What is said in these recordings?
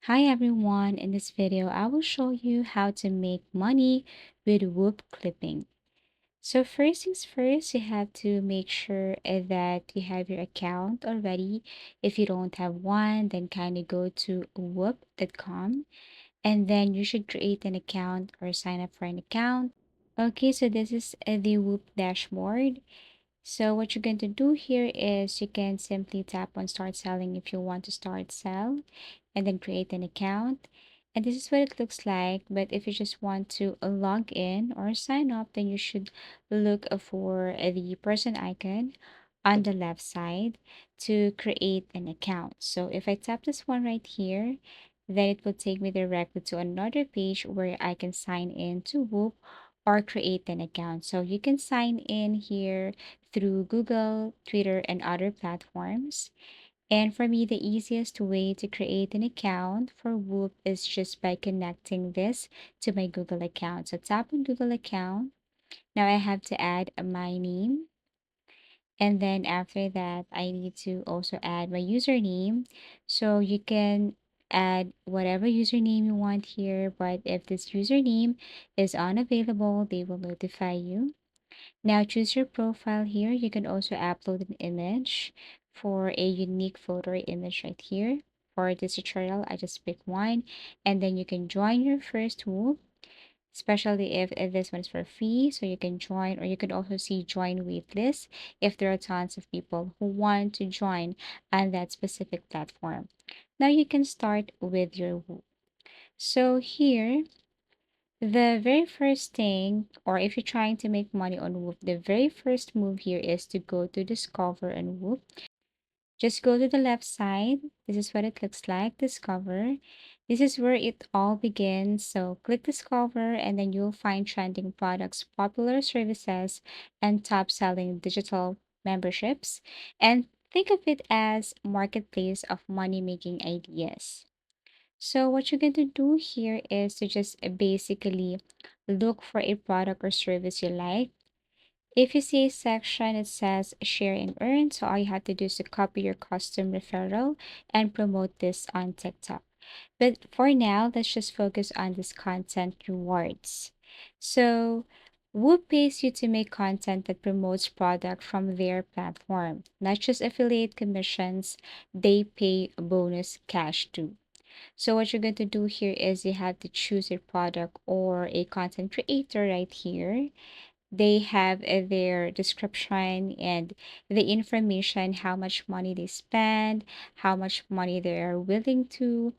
Hi everyone, in this video I will show you how to make money with Whoop clipping. So first things first, you have to make sure that you have your account already. If you don't have one, then kindly go to whoop.com and then you should create an account or sign up for an account. Okay, so this is the Whoop dashboard. So what you're going to do here is you can simply tap on start selling if you want to start sell and then create an account. And this is what it looks like. But if you just want to log in or sign up, then you should look for the person icon on the left side to create an account. So if I tap this one right here, then it will take me directly to another page where I can sign in to Whoop or create an account. So you can sign in here through Google, Twitter, and other platforms. And for me, the easiest way to create an account for Whoop is just by connecting this to my Google account. So tap on Google account. Now I have to add my name. And then after that, I need to also add my username. So you can add whatever username you want here. But if this username is unavailable, they will notify you. Now choose your profile here. You can also upload an image for a unique photo or image right here. For this tutorial, I just pick one and then you can join your first Whoop, especially if this one's for free. So you can join or you can also see join waitlist if there are tons of people who want to join on that specific platform. Now you can start with your Whoop. So here, the very first thing, or if you're trying to make money on Whoop, the very first move here is to go to Discover and Whoop. Just go to the left side. This is what it looks like, Discover. This is where it all begins. So click Discover and then you'll find trending products, popular services, and top selling digital memberships. And think of it as marketplace of money-making ideas. So what you're going to do here is to just basically look for a product or service you like. If you see a section that says share and earn, so all you have to do is to copy your custom referral and promote this on TikTok. But for now, let's just focus on this content rewards. So Whoop pays you to make content that promotes product from their platform, not just affiliate commissions, they pay bonus cash too. So what you're going to do here is you have to choose a product or a content creator right here. They have their description and the information, how much money they spend, how much money they are willing to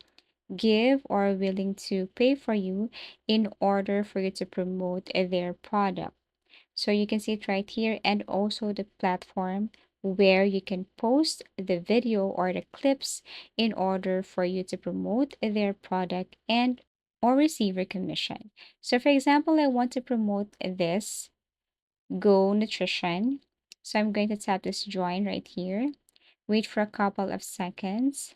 give or willing to pay for you in order for you to promote their product. So you can see it right here, and also the platform where you can post the video or the clips in order for you to promote their product and or receive a commission. So for example, I want to promote this Go Nutrition. So I'm going to tap this join right here, wait for a couple of seconds,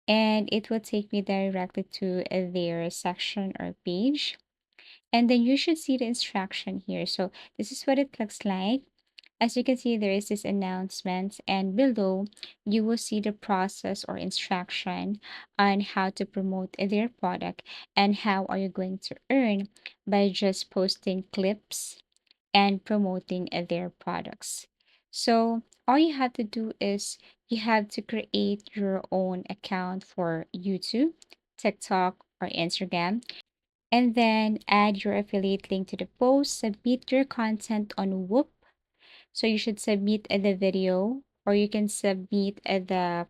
and it will take me directly to their section or page. And then you should see the instruction here. So this is what it looks like. As you can see, there is this announcement, and below you will see the process or instruction on how to promote their product and how are you going to earn by just posting clips and promoting their products. So all you have to do is you have to create your own account for YouTube, TikTok, or Instagram, and then add your affiliate link to the post, submit your content on Whoop. So you should submit the video or you can submit the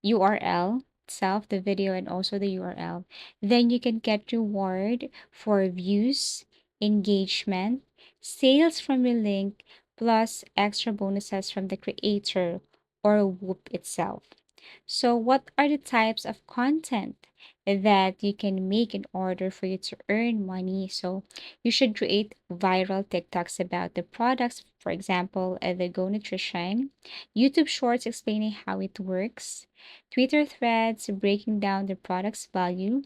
URL itself, the video and also the URL. Then you can get reward for views, engagement, sales from your link, plus extra bonuses from the creator or Whoop itself. So, what are the types of content that you can make in order for you to earn money? So, you should create viral TikToks about the products, for example, the Go Nutrition, YouTube Shorts explaining how it works, Twitter threads breaking down the product's value,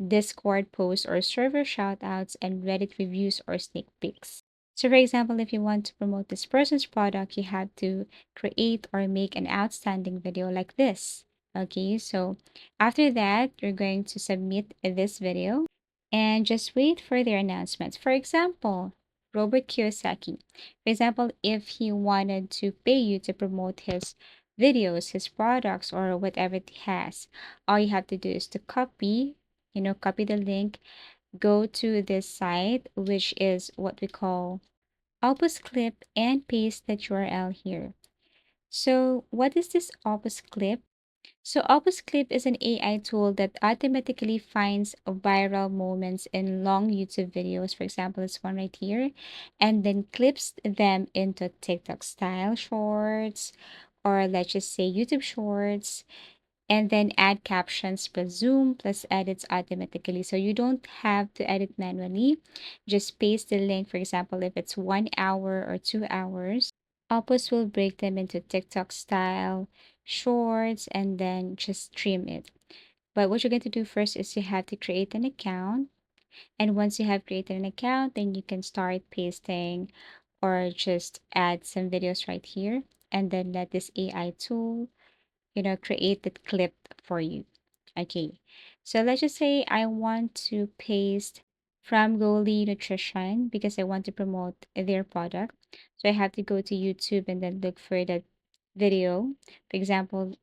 Discord posts or server shoutouts, and Reddit reviews or sneak peeks. So, for example, if you want to promote this person's product, you have to create or make an outstanding video like this. Okay, so after that, you're going to submit this video and just wait for their announcements. For example, Robert Kiyosaki. For example, if he wanted to pay you to promote his videos, his products, or whatever he has, all you have to do is to copy, copy the link, go to this site, which is what we call Opus Clip, and paste that URL here. So, what is this Opus Clip? So Opus Clip is an AI tool that automatically finds viral moments in long YouTube videos, for example, this one right here, and then clips them into TikTok style shorts, or let's just say YouTube shorts, and then add captions plus zoom plus edits automatically. So you don't have to edit manually. Just paste the link, for example, if it's 1 hour or 2 hours. Opus will break them into TikTok style shorts and then just stream it. But what you're going to do first is you have to create an account. And once you have created an account, then you can start pasting or just add some videos right here. And then let this AI tool, create that clip for you. Okay. So let's just say I want to paste from Goldie Nutrition because I want to promote their product. So I have to go to YouTube and then look for that video. For example,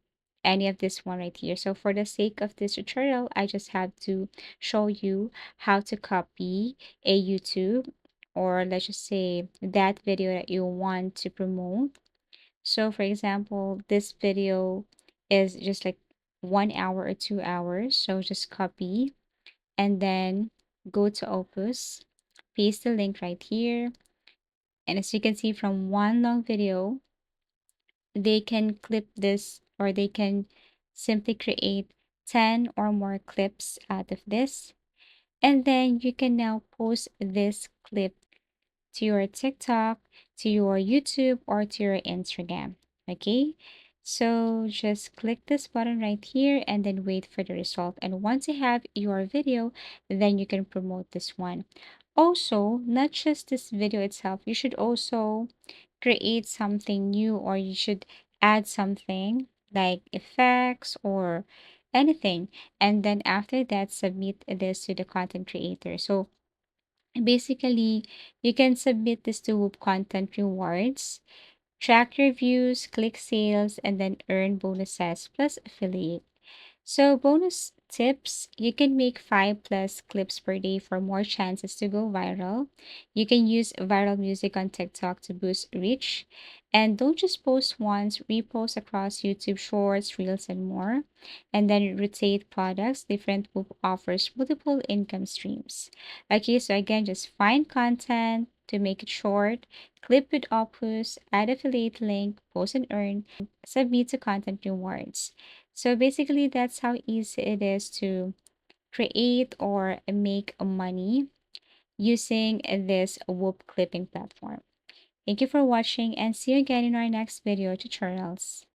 any of this one right here. So for the sake of this tutorial, I just have to show you how to copy a YouTube, or let's just say that video that you want to promote. So for example, this video is just like 1 hour or 2 hours. So just copy and then go to Opus, paste the link right here. And as you can see from one long video, they can clip this, or they can simply create 10 or more clips out of this. And then you can now post this clip to your TikTok, to your YouTube, or to your Instagram. Okay, so just click this button right here and then wait for the result. And once you have your video, then you can promote this one. Also, not just this video itself, you should also create something new, or you should add something like effects or anything. And then after that, submit this to the content creator. So basically, you can submit this to Whoop Content Rewards, track your views, click sales, and then earn bonuses plus affiliate. So, bonus tips, you can make 5 plus clips per day for more chances to go viral. You can use viral music on TikTok to boost reach. And don't just post once, repost across YouTube Shorts, Reels, and more. And then rotate products. Different Whoop offers multiple income streams. Okay, so again, just find content to make it short, clip with Opus, add affiliate link, post and earn, submit to content rewards. So basically, that's how easy it is to create or make money using this Whoop clipping platform. Thank you for watching, and see you again in our next video tutorials.